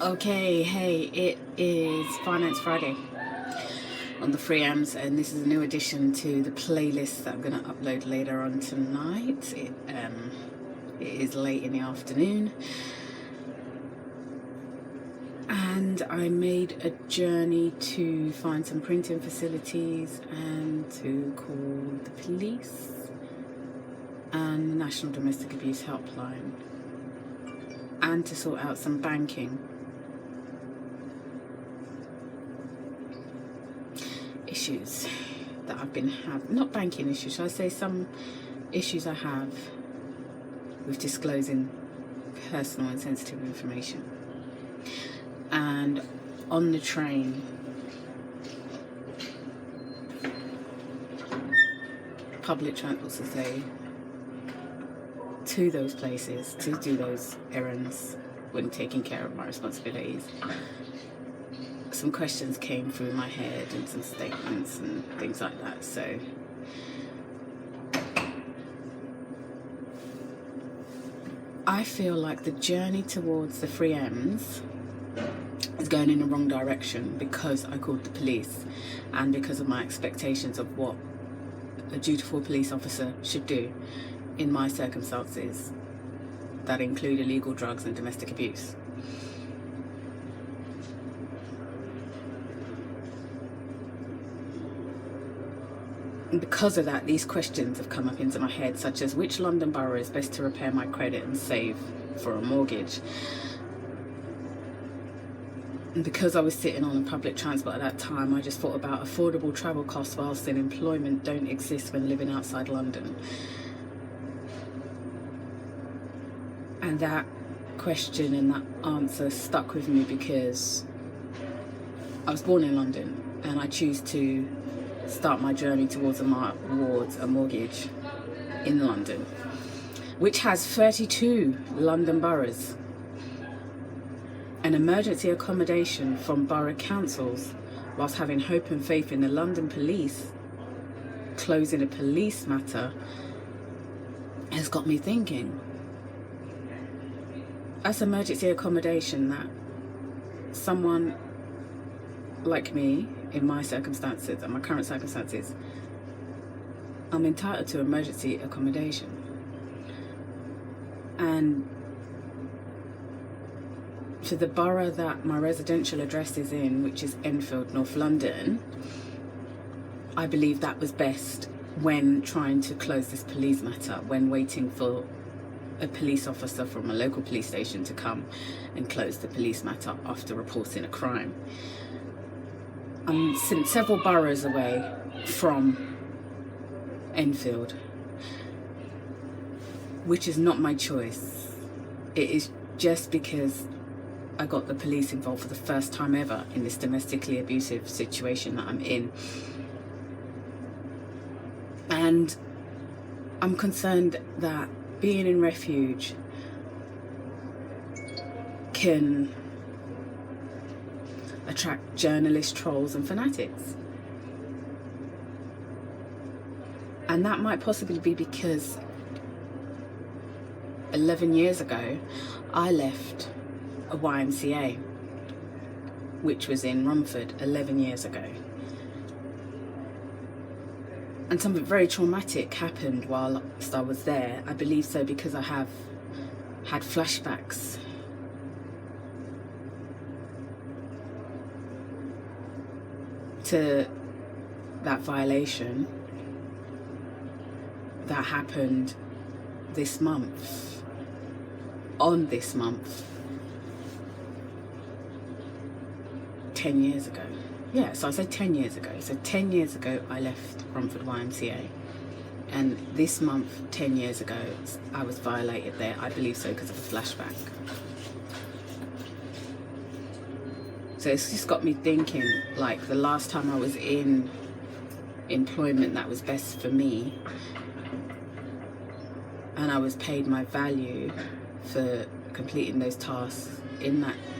Okay, hey, it is Finance Friday on the Free Ams, and this is a new addition to the playlist that I'm going to upload later on tonight. It is late in the afternoon, and I made a journey to find some printing facilities and to call the police and the National Domestic Abuse Helpline, and to sort out some banking issues that I've been having. Not banking issues, shall I say, some issues I have with disclosing personal and sensitive information. And on the train, public transport to say, to those places, to do those errands when taking care of my responsibilities, some questions came through my head and some statements and things like that. So I feel like the journey towards the Free M's is going in the wrong direction because I called the police and because of my expectations of what a dutiful police officer should do in my circumstances that include illegal drugs and domestic abuse. And because of that, these questions have come up into my head, such as which London borough is best to repair my credit and save for a mortgage. And because I was sitting on public transport at that time, I just thought about affordable travel costs whilst in employment don't exist when living outside London. And that question and that answer stuck with me because I was born in London and I choose to start my journey towards a mortgage in London, which has 32 London boroughs, an emergency accommodation from borough councils, whilst having hope and faith in the London police closing a police matter, has got me thinking. That's emergency accommodation that someone like me, in my circumstances and my current circumstances, I'm entitled to emergency accommodation. And for the borough that my residential address is in, which is Enfield, North London, I believe that was best when trying to close this police matter, when waiting for a police officer from a local police station to come and close the police matter after reporting a crime. I'm several boroughs away from Enfield, which is not my choice. It is just because I got the police involved for the first time ever in this domestically abusive situation that I'm in. And I'm concerned that being in refuge can attract journalists, trolls and fanatics. And that might possibly be because 11 years ago I left a YMCA, which was in Romford 11 years ago. And something very traumatic happened whilst I was there. I believe so because I have had flashbacks to that violation that happened this month, on this month, 10 years ago. Yeah, so I said 10 years ago. So 10 years ago, I left Romford YMCA. And this month, 10 years ago, I was violated there. I believe so because of a flashback. So it's just got me thinking, like, the last time I was in employment that was best for me, and I was paid my value for completing those tasks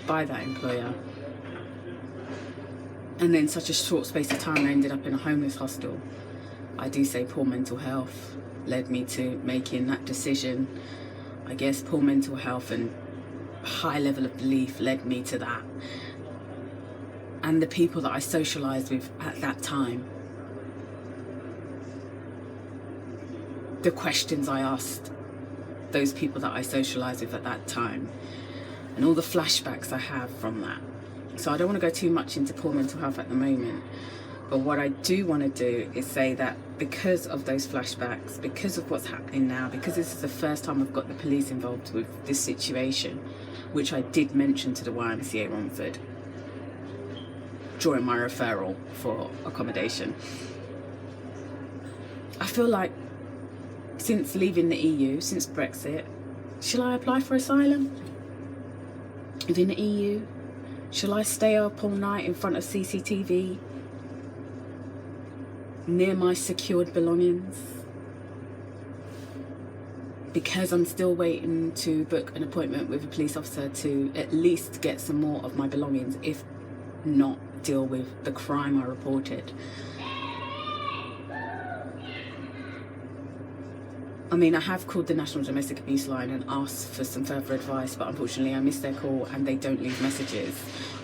by that employer, and then such a short space of time I ended up in a homeless hostel. I do say poor mental health led me to making that decision. I guess poor mental health and high level of belief led me to that. And the people that I socialized with at that time, the questions I asked those people that I socialized with at that time, and all the flashbacks I have from that. So I don't want to go too much into poor mental health at the moment, but what I do want to do is say that because of those flashbacks, because of what's happening now, because this is the first time I've got the police involved with this situation, which I did mention to the YMCA Romford during my referral for accommodation, I feel like since leaving the EU, since Brexit, shall I apply for asylum within the EU? Shall I stay up all night in front of CCTV near my secured belongings? Because I'm still waiting to book an appointment with a police officer to at least get some more of my belongings, if not deal with the crime I reported. I mean, I have called the National Domestic Abuse Line and asked for some further advice, but unfortunately I missed their call and they don't leave messages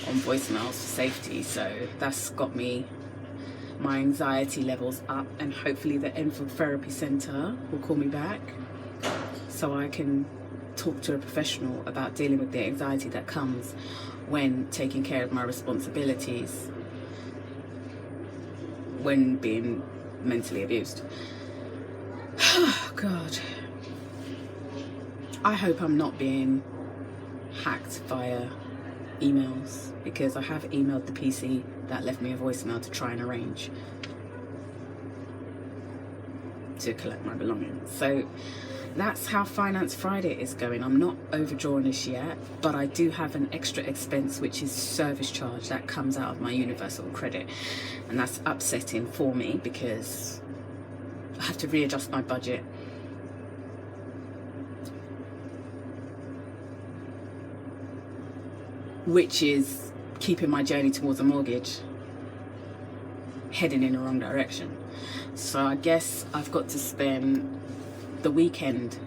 on voicemails for safety. So that's got my anxiety levels up, and hopefully the Enfield Therapy Centre will call me back so I can talk to a professional about dealing with the anxiety that comes when taking care of my responsibilities when being mentally abused. Oh God, I hope I'm not being hacked via emails, because I have emailed the PC that left me a voicemail to try and arrange to collect my belongings. So that's how Finance Friday is going. I'm not overdrawn as yet, but I do have an extra expense, which is service charge that comes out of my universal credit, and that's upsetting for me because I have to readjust my budget. Which is keeping my journey towards a mortgage heading in the wrong direction. So I guess I've got to spend the weekend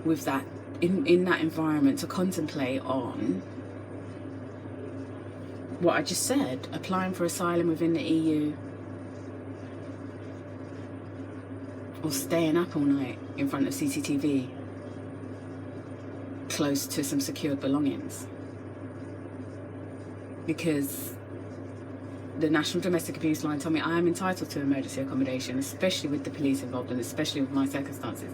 with that, in that environment, to contemplate on what I just said, applying for asylum within the EU, or staying up all night in front of CCTV close to some secured belongings. Because the National Domestic Abuse Line told me I am entitled to emergency accommodation, especially with the police involved and especially with my circumstances.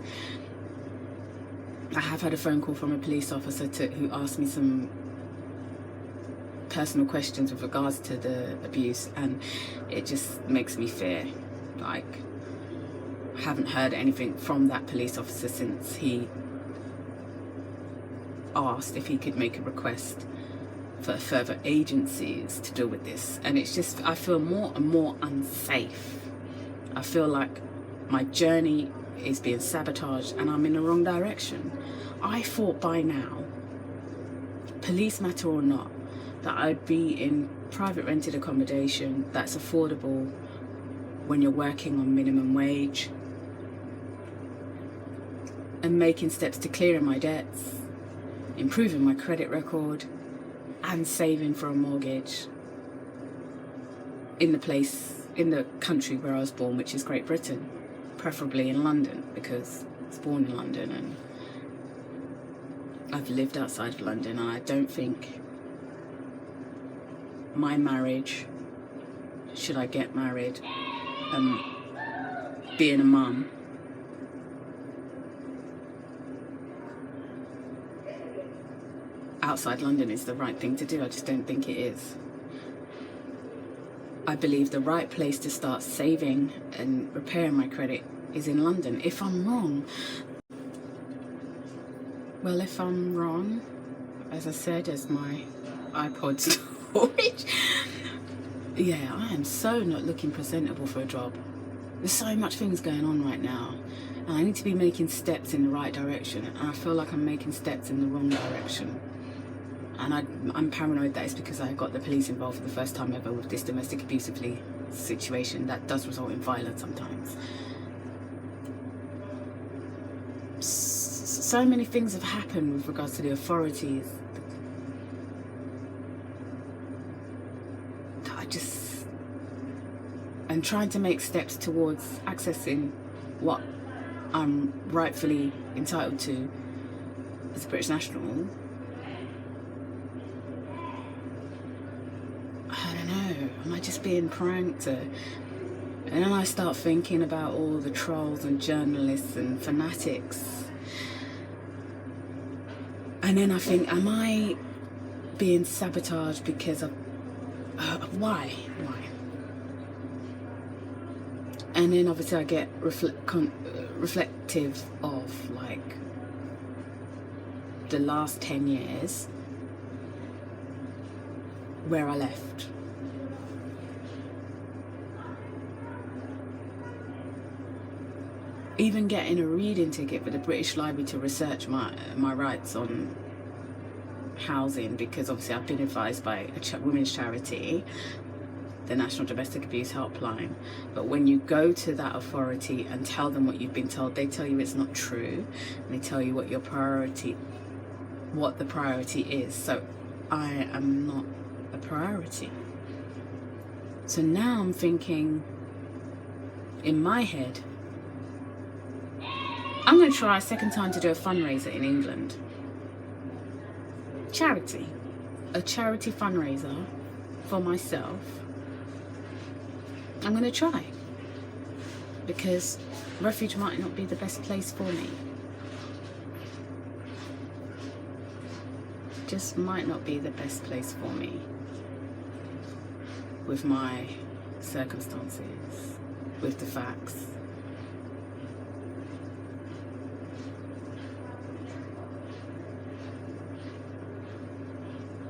I have had a phone call from a police officer who asked me some personal questions with regards to the abuse, and it just makes me fear. Like, I haven't heard anything from that police officer since he asked if he could make a request for further agencies to deal with this, and it's just, I feel more and more unsafe. I feel like my journey is being sabotaged and I'm in the wrong direction. I thought by now, police matter or not, that I'd be in private rented accommodation that's affordable when you're working on minimum wage, and making steps to clearing my debts, improving my credit record, and saving for a mortgage in the country where I was born, which is Great Britain, preferably in London, because I was born in London and I've lived outside of London, and I don't think my marriage, should I get married, being a mum, outside London is the right thing to do. I just don't think it is. I believe the right place to start saving and repairing my credit is in London. If I'm wrong, well, if I'm wrong, as I said, as my iPod storage, yeah, I am so not looking presentable for a job. There's so much things going on right now, and I need to be making steps in the right direction, and I feel like I'm making steps in the wrong direction. And I'm paranoid that it's because I got the police involved for the first time ever with this domestic abusively situation that does result in violence sometimes. so many things have happened with regards to the authorities that I just am trying to make steps towards accessing what I'm rightfully entitled to as a British national. I don't know, am I just being pranked? And then I start thinking about all the trolls and journalists and fanatics. And then I think, am I being sabotaged because of why? And then obviously I get reflective of like the last 10 years where I left. Even getting a reading ticket for the British Library to research my rights on housing, because obviously I've been advised by a women's charity, the National Domestic Abuse Helpline, but when you go to that authority and tell them what you've been told, they tell you it's not true, and they tell you what the priority is. So I am not a priority. So now I'm thinking in my head, I'm going to try a second time to do a fundraiser in England. Charity. A charity fundraiser for myself. I'm going to try. Because refuge might not be the best place for me. Just might not be the best place for me. With my circumstances. With the facts.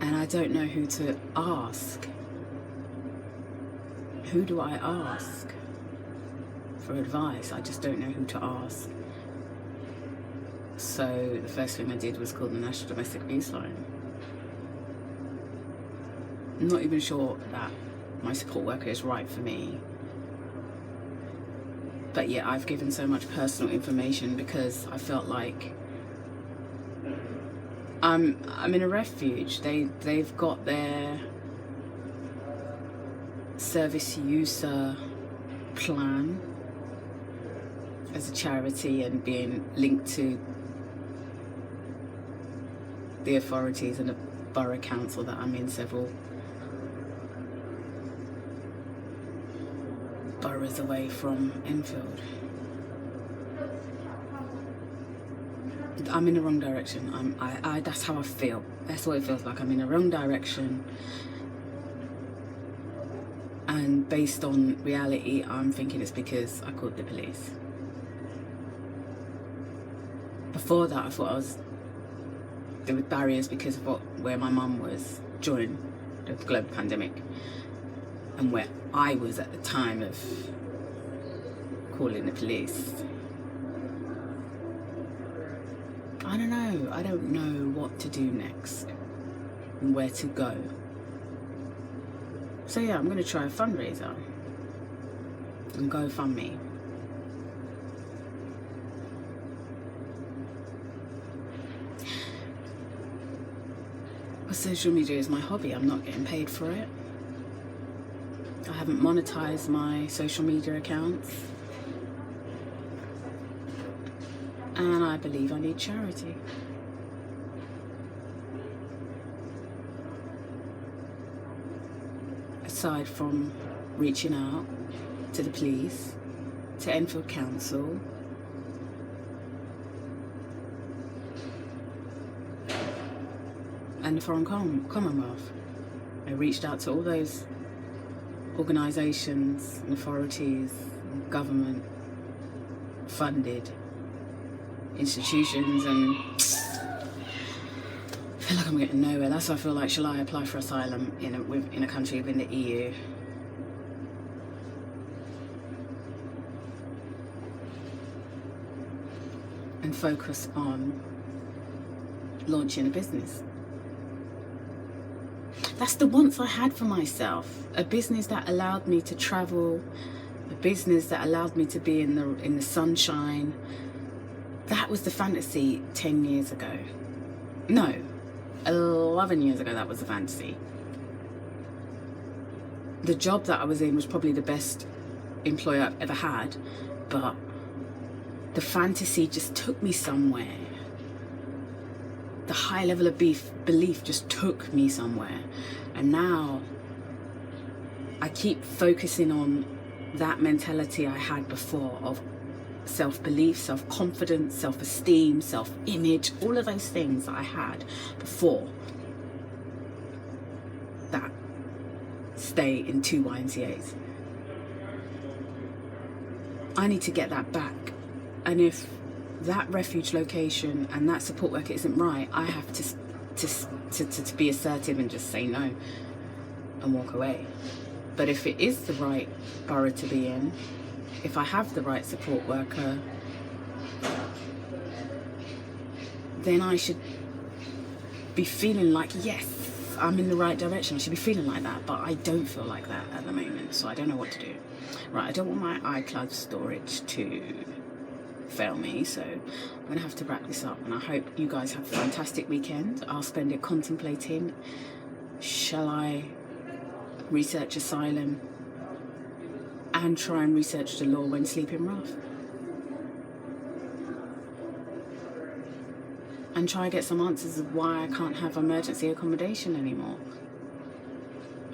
And I don't know who to ask. Who do I ask for advice? I just don't know who to ask. So the first thing I did was call the National Domestic Abuse Line. I'm not even sure that my support worker is right for me. But yeah, I've given so much personal information because I felt like I'm in a refuge. They've got their service user plan as a charity and being linked to the authorities and the borough council that I'm in, several boroughs away from Enfield. I'm in the wrong direction. That's how I feel. That's what it feels like. I'm in the wrong direction. And based on reality, I'm thinking it's because I called the police. Before that, I thought there were barriers because of where my mum was during the global pandemic and where I was at the time of calling the police. I don't know. I don't know what to do next and where to go. So yeah, I'm going to try a fundraiser and GoFundMe. But social media is my hobby. I'm not getting paid for it. I haven't monetized my social media accounts. And I believe I need charity. Aside from reaching out to the police, to Enfield Council, and the Foreign Commonwealth. I reached out to all those organisations and authorities, and government funded institutions, and I feel like I'm getting nowhere. That's why I feel like, shall I apply for asylum in a country within the EU? And focus on launching a business. That's the wants I had for myself. A business that allowed me to travel, a business that allowed me to be in the sunshine, That was the fantasy 10 years ago. No, 11 years ago, that was the fantasy. The job that I was in was probably the best employer I've ever had, but the fantasy just took me somewhere. The high level of belief just took me somewhere. And now I keep focusing on that mentality I had before of self-belief, self-confidence, self-esteem, self-image, all of those things that I had before that stay in 2 YMCAs. I need to get that back. And if that refuge location and that support worker isn't right, I have to be assertive and just say no and walk away. But if it is the right borough to be in, if I have the right support worker, then I should be feeling like, yes, I'm in the right direction. I should be feeling like that, but I don't feel like that at the moment, so I don't know what to do. Right, I don't want my iCloud storage to fail me, so I'm gonna have to wrap this up, and I hope you guys have a fantastic weekend. I'll spend it contemplating, shall I research asylum and try and research the law when sleeping rough, and try and get some answers of why I can't have emergency accommodation anymore.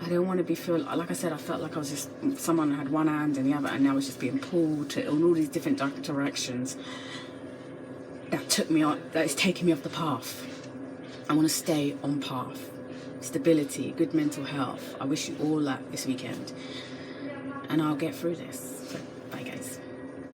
I don't want to feel like I said, I felt like I was just someone had one hand and the other, and I was just being pulled in all these different directions that took me on, that is taking me off the path. I want to stay on path. Stability, good mental health. I wish you all that this weekend, and I'll get through this. So, bye guys.